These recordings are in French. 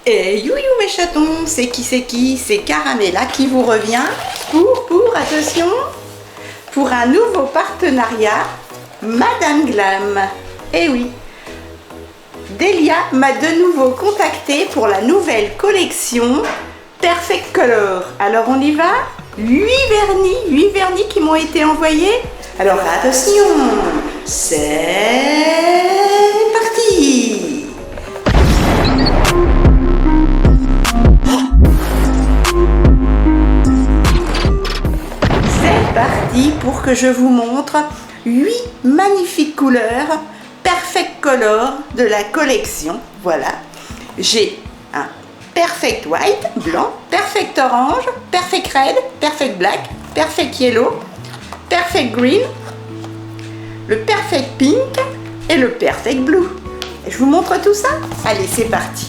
Et you mes chatons, c'est qui? C'est Caramella qui vous revient attention, pour un nouveau partenariat Madame Glam. Eh oui, Delia m'a de nouveau contacté pour la nouvelle collection Perfect Color. Alors on y va, 8 vernis qui m'ont été envoyés. Alors attention, c'est parti. C'est parti pour que je vous montre 8 magnifiques couleurs Perfect Color de la collection. Voilà, j'ai un Perfect White, blanc, Perfect Orange, Perfect Red, Perfect Black, Perfect Yellow, Perfect Green, le Perfect Pink et le Perfect Blue. Je vous montre tout ça? Allez, c'est parti.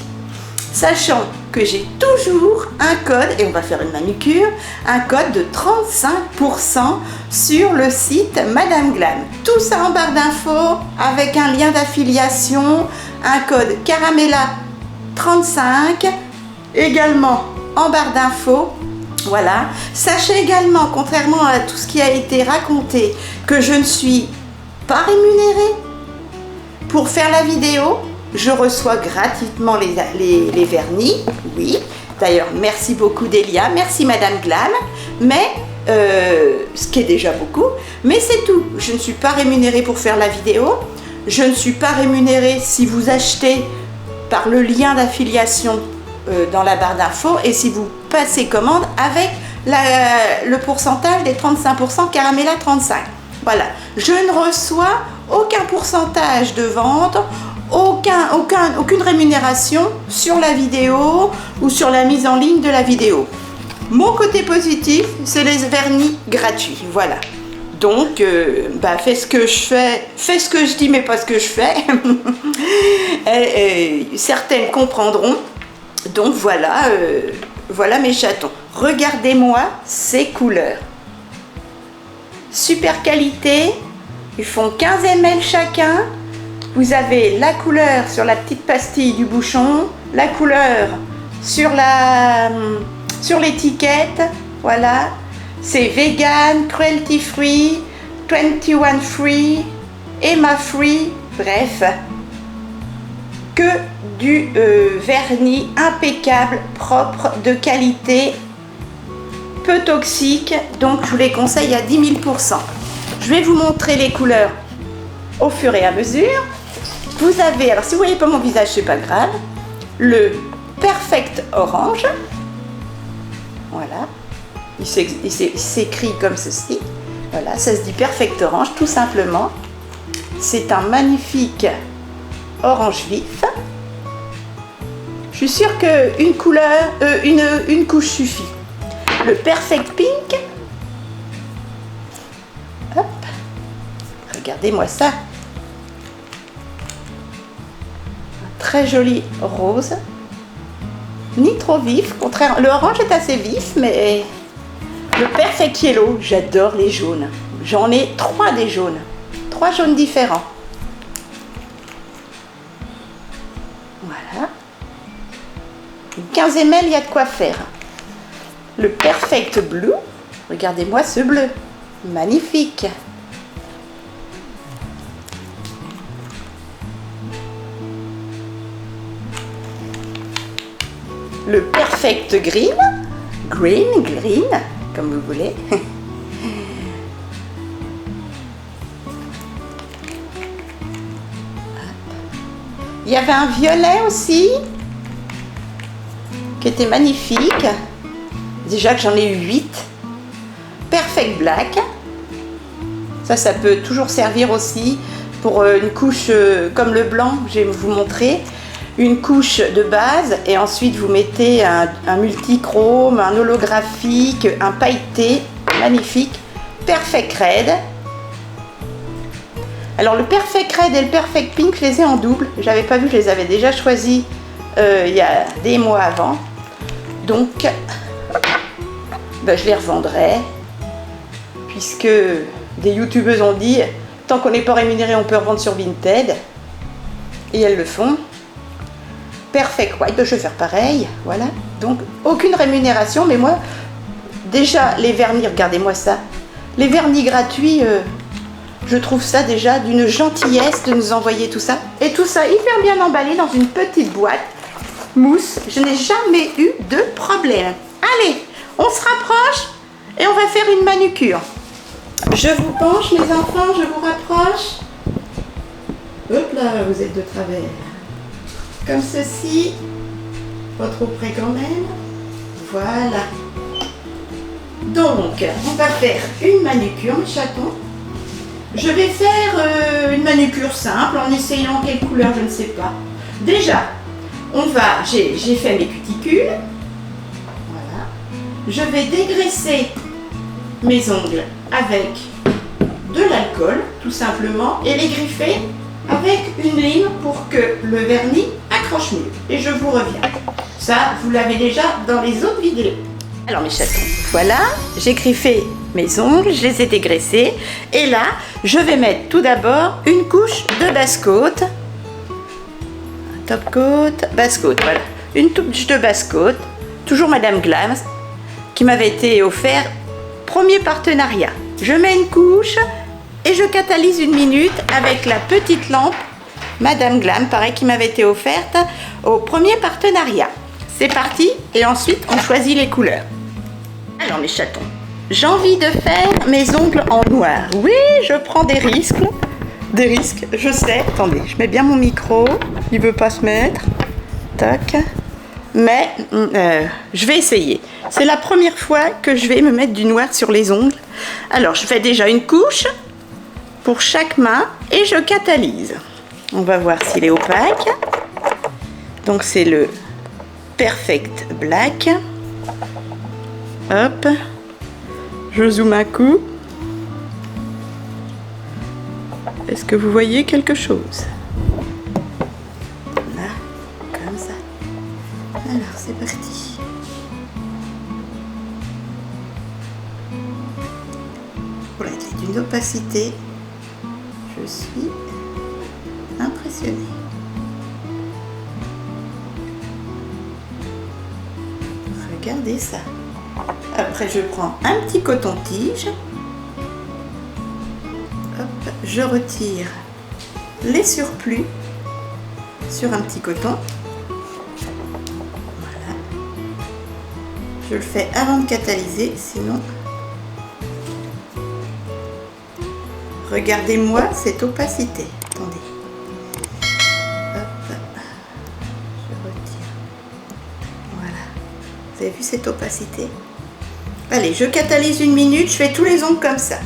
Sachant que j'ai toujours un code, et on va faire une manucure, un code de 35% sur le site Madame Glam. Tout ça en barre d'infos avec un lien d'affiliation, un code Caramella 35, également en barre d'infos. Voilà. Sachez également, contrairement à tout ce qui a été raconté, que je ne suis pas rémunérée pour faire la vidéo. Je reçois gratuitement les vernis, oui. D'ailleurs, merci beaucoup Delia, merci Madame Glam, mais ce qui est déjà beaucoup, mais c'est tout. Je ne suis pas rémunérée pour faire la vidéo. Je ne suis pas rémunérée si vous achetez par le lien d'affiliation dans la barre d'infos et si vous passez commande avec le pourcentage des 35% Caramella 35. Voilà, je ne reçois aucun pourcentage de vente, aucune rémunération sur la vidéo ou sur la mise en ligne de la vidéo. Mon côté positif, c'est les vernis gratuits, voilà. Donc, fais ce que je fais, fais ce que je dis, mais pas ce que je fais. Certaines comprendront. Donc voilà, voilà mes chatons. Regardez-moi ces couleurs. Super qualité, ils font 15 ml chacun. Vous avez la couleur sur la petite pastille du bouchon, la couleur sur l'étiquette, voilà. C'est vegan, cruelty free, 21 free, EMA free, bref. Que du vernis impeccable, propre, de qualité, peu toxique, donc je vous les conseille à 10 000%. Je vais vous montrer les couleurs au fur et à mesure. Vous avez, alors si vous ne voyez pas mon visage, c'est pas grave, le Perfect Orange, voilà, il s'écrit comme ceci, voilà, ça se dit Perfect Orange tout simplement. C'est un magnifique orange vif. Je suis sûre qu'une couleur, une couche suffit. Le Perfect Pink, hop, regardez-moi ça. Très joli rose, ni trop vif, contraire, le orange est assez vif, mais le Perfect Yellow, j'adore les jaunes. J'en ai 3 des jaunes, 3 jaunes différents. Voilà. 15 ml, il y a de quoi faire. Le Perfect Blue, regardez-moi ce bleu, magnifique. Le Perfect Green, green, comme vous voulez. Il y avait un violet aussi, qui était magnifique. Déjà que j'en ai eu 8. Perfect Black. Ça peut toujours servir aussi pour une couche comme le blanc, je vais vous montrer. Une couche de base et ensuite vous mettez un multichrome, un holographique, un pailleté magnifique. Perfect Red. Alors le Perfect Red et le Perfect Pink, je les ai en double. J'avais pas vu, je les avais déjà choisis il y a des mois avant. Donc je les revendrai puisque des youtubeuses ont dit tant qu'on n'est pas rémunéré on peut revendre sur Vinted et elles le font. Perfect White, je vais faire pareil, voilà. Donc aucune rémunération, mais moi, déjà les vernis, regardez-moi ça. Les vernis gratuits, je trouve ça déjà d'une gentillesse de nous envoyer tout ça. Et tout ça hyper bien emballé dans une petite boîte mousse. Je n'ai jamais eu de problème. Allez, on se rapproche et on va faire une manucure. Je vous penche, mes enfants, je vous rapproche. Hop là, vous êtes de travers. Comme ceci. Pas trop près quand même. Voilà. Donc, on va faire une manucure, mes chatons. Je vais faire une manucure simple en essayant quelle couleur, je ne sais pas. Déjà, j'ai fait mes cuticules. Voilà. Je vais dégraisser mes ongles avec de l'alcool, tout simplement, et les griffer avec une lime pour que le vernis accroche mieux. Et je vous reviens. Ça, vous l'avez déjà dans les autres vidéos. Alors mes chatons, voilà, j'ai griffé mes ongles, je les ai dégraissés. Et là, je vais mettre tout d'abord une couche de basse-côte. Top coat, basse-côte, voilà. Une touche de basse-côte, toujours Madame Glam, qui m'avait été offert. Premier partenariat. Je mets une couche et je catalyse 1 minute avec la petite lampe Madame Glam, pareil, qui m'avait été offerte au premier partenariat. C'est parti et ensuite on choisit les couleurs. Alors mes chatons, j'ai envie de faire mes ongles en noir. Oui, je prends des risques. Des risques, je sais. Attendez, je mets bien mon micro. Il veut pas se mettre. Tac. Mais je vais essayer. C'est la première fois que je vais me mettre du noir sur les ongles. Alors, je fais déjà une couche pour chaque main et je catalyse. On va voir s'il est opaque. Donc, c'est le Perfect Black. Hop. Je zoome un coup. Est-ce que vous voyez quelque chose? Là, comme ça. Alors, c'est parti. Voilà, il est d'une opacité. Je suis impressionnée. Regardez ça. Après, je prends un petit coton-tige. Hop, je retire les surplus sur un petit coton. Voilà. Je le fais avant de catalyser, sinon... Regardez-moi cette opacité. Attendez. Hop. Je retire. Voilà. Vous avez vu cette opacité? Allez, je catalyse 1 minute, je fais tous les ongles comme ça.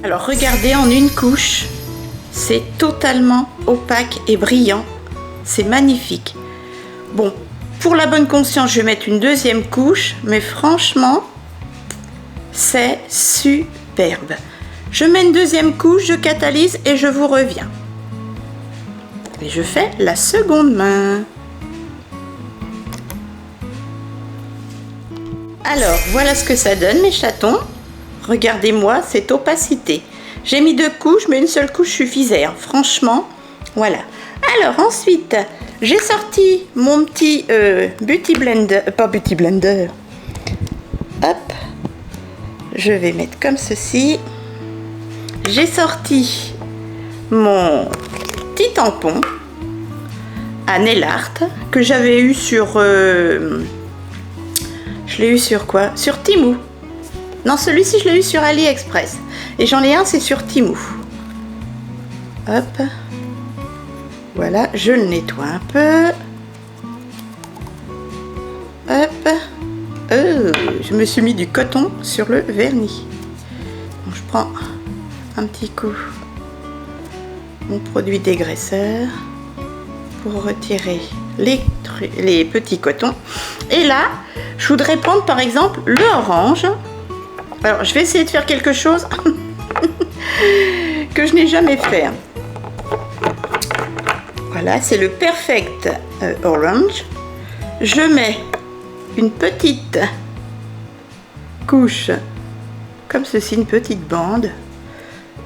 Alors regardez, en une couche, c'est totalement opaque et brillant. C'est magnifique. Bon, pour la bonne conscience, je vais mettre une 2e couche, mais franchement, c'est superbe. Je mets une 2e couche, je catalyse et je vous reviens. Et je fais la seconde main. Alors, voilà ce que ça donne, mes chatons. Regardez-moi cette opacité. J'ai mis 2 couches, mais une seule couche suffisait. Hein. Franchement, voilà. Alors ensuite, j'ai sorti mon petit Beauty Blender, pas Beauty Blender. Hop, je vais mettre comme ceci. J'ai sorti mon petit tampon à nail art que j'avais eu sur... je l'ai eu sur quoi? Sur Temu. Non, celui-ci, je l'ai eu sur AliExpress. Et j'en ai un, c'est sur Temu. Hop. Voilà, je le nettoie un peu. Hop. Je me suis mis du coton sur le vernis. Donc, je prends un petit coup mon produit dégraisseur pour retirer les petits cotons. Et là, je voudrais prendre par exemple le orange. Alors, je vais essayer de faire quelque chose que je n'ai jamais fait. Voilà, c'est le Perfect Orange. Je mets une petite couche, comme ceci, une petite bande,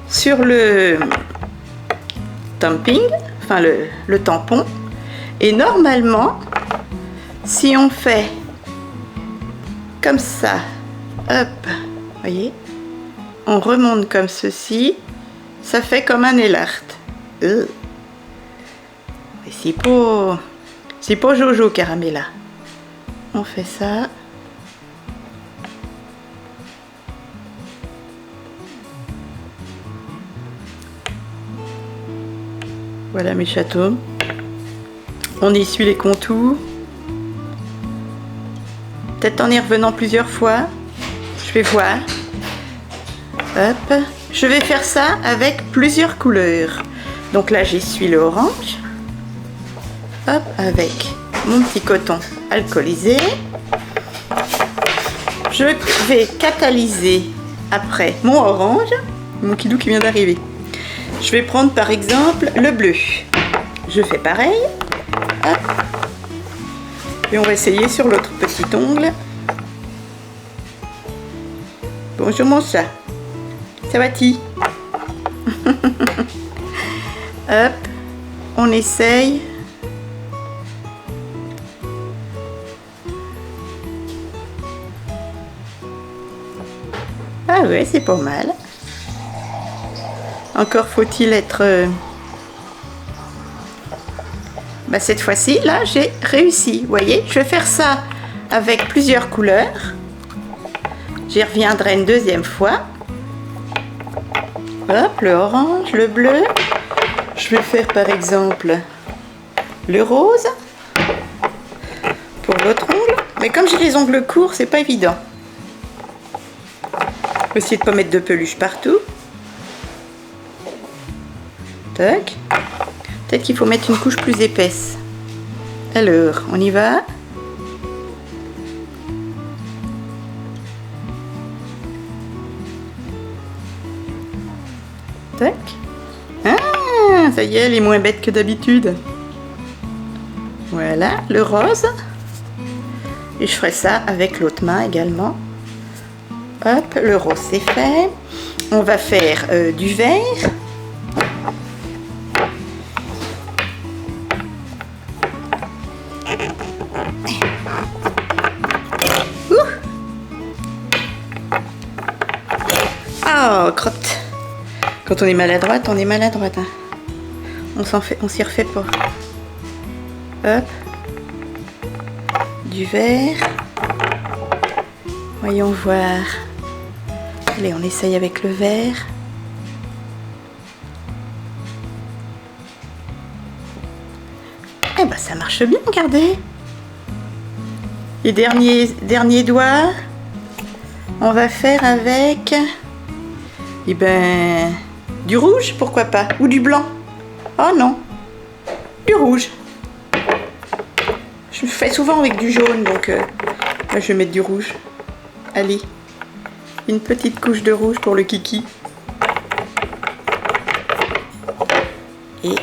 sur le tamping, enfin le tampon. Et normalement, si on fait comme ça, hop, voyez, on remonte comme ceci, ça fait comme un nail art. C'est pas Jojo Caramella. On fait ça. Voilà mes châteaux. On essuie les contours. Peut-être en y revenant plusieurs fois. Je vais voir. Hop. Je vais faire ça avec plusieurs couleurs. Donc là, j'essuie le orange. Hop, avec mon petit coton alcoolisé. Je vais catalyser après mon orange. Mon kidou qui vient d'arriver. Je vais prendre par exemple le bleu. Je fais pareil. Hop. Et on va essayer sur l'autre petit ongle. Bonjour mon chat. Ça va-t-il? Hop. On essaye. Ah ouais, c'est pas mal. Encore faut-il être... cette fois-ci, là, j'ai réussi. Vous voyez, je vais faire ça avec plusieurs couleurs. J'y reviendrai une deuxième fois. Hop, le orange, le bleu. Je vais faire par exemple le rose pour l'autre ongle. Mais comme j'ai les ongles courts, c'est pas évident. Je vais essayer de ne pas mettre de peluche partout. Tac. Peut-être qu'il faut mettre une couche plus épaisse. Alors, on y va. Tac. Ah, ça y est, elle est moins bête que d'habitude. Voilà, le rose. Et je ferai ça avec l'autre main également. Hop, le rose c'est fait. On va faire du vert. Oh, crotte. Quand on est maladroite, on est maladroite. Hein. On s'y refait pas. Hop. Du vert. Voyons voir. Allez, on essaye avec le vert. Eh ben, ça marche bien, regardez. Les derniers doigts, on va faire avec, eh ben, du rouge, pourquoi pas, ou du blanc. Oh non, du rouge. Je fais souvent avec du jaune, donc là, je vais mettre du rouge. Allez, une petite couche de rouge pour le kiki. Et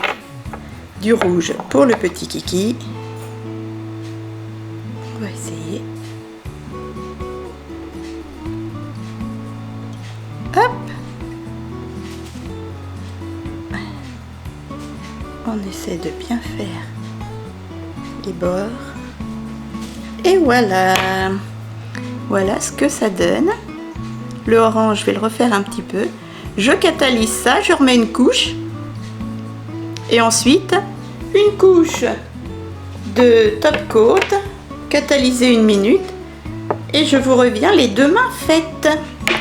du rouge pour le petit kiki. On va essayer. Hop. On essaie de bien faire les bords. Et voilà. Voilà ce que ça donne. Le orange, je vais le refaire un petit peu. Je catalyse ça, je remets une couche. Et ensuite, une couche de top coat, catalysée 1 minute. Et je vous reviens les 2 mains faites.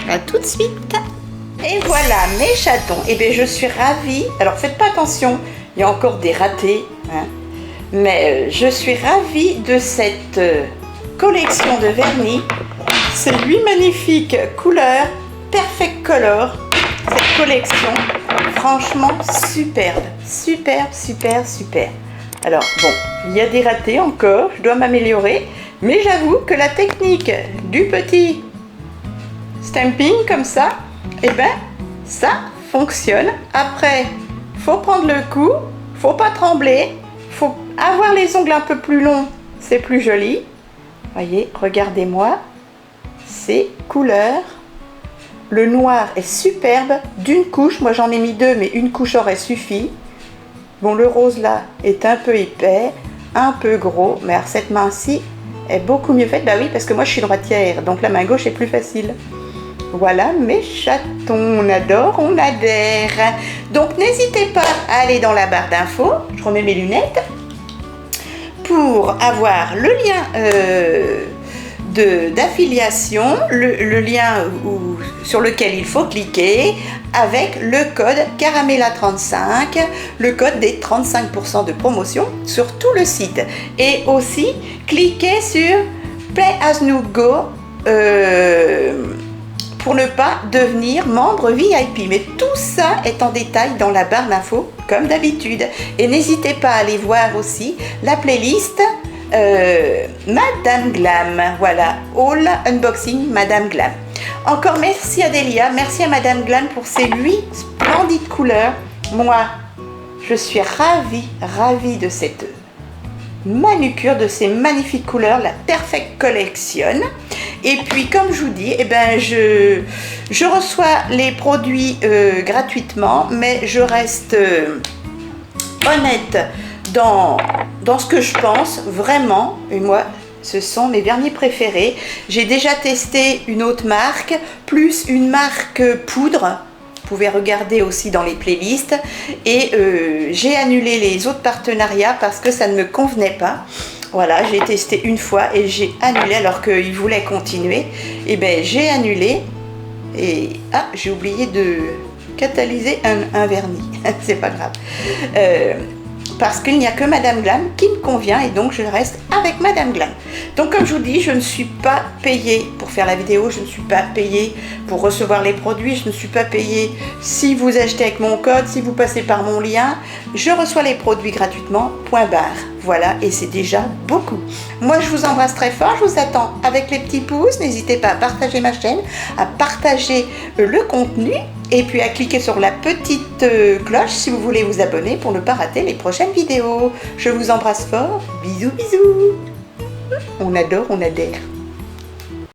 À tout de suite. Et voilà mes chatons. Et bien je suis ravie. Alors faites pas attention, il y a encore des ratés. Hein. Mais je suis ravie de cette collection de vernis. Ces 8 magnifiques couleurs Perfect Color. Cette collection, franchement superbe. Superbe, super, super. Alors bon, il y a des ratés encore, je dois m'améliorer. Mais j'avoue que la technique du petit stamping comme ça, eh ben ça fonctionne. Après, faut prendre le coup, faut pas trembler, faut avoir les ongles un peu plus longs, c'est plus joli. Voyez, regardez-moi ces couleurs. Le noir est superbe d'une couche, moi j'en ai mis 2 mais une couche aurait suffi. Bon, le rose là est un peu épais, un peu gros, mais alors cette main-ci est beaucoup mieux faite. Bah oui, parce que moi je suis droitière, donc la main gauche est plus facile. Voilà mes chatons, on adore, on adhère. Donc n'hésitez pas à aller dans la barre d'infos, je remets mes lunettes, pour avoir le lien d'affiliation, le lien sur lequel il faut cliquer avec le code Caramela35, le code des 35% de promotion sur tout le site. Et aussi, cliquez sur Play as you go pour ne pas devenir membre VIP. Mais tout ça est en détail dans la barre d'infos, comme d'habitude. Et n'hésitez pas à aller voir aussi la playlist Madame Glam. Voilà, All Unboxing Madame Glam. Encore merci à Delia, merci à Madame Glam pour ces 8 splendides couleurs. Moi, je suis ravie de cette manucure, de ces magnifiques couleurs, la Perfect Collection. Et puis, comme je vous dis, eh ben, je reçois les produits gratuitement, mais je reste honnête dans ce que je pense, vraiment. Et moi, ce sont mes vernis préférés. J'ai déjà testé une autre marque, plus une marque poudre. Vous pouvez regarder aussi dans les playlists. Et j'ai annulé les autres partenariats parce que ça ne me convenait pas. Voilà, j'ai testé une fois et j'ai annulé alors qu'ils voulaient continuer. Et bien, j'ai annulé. Et j'ai oublié de catalyser un vernis. C'est pas grave. Parce qu'il n'y a que Madame Glam qui me convient et donc je reste avec Madame Glam. Donc comme je vous dis, je ne suis pas payée pour faire la vidéo, je ne suis pas payée pour recevoir les produits, je ne suis pas payée si vous achetez avec mon code, si vous passez par mon lien, je reçois les produits gratuitement, point barre. Voilà, et c'est déjà beaucoup. Moi, je vous embrasse très fort, je vous attends avec les petits pouces. N'hésitez pas à partager ma chaîne, à partager le contenu et puis à cliquer sur la petite cloche si vous voulez vous abonner pour ne pas rater les prochaines vidéos. Je vous embrasse fort, bisous bisous. On adore, on adhère.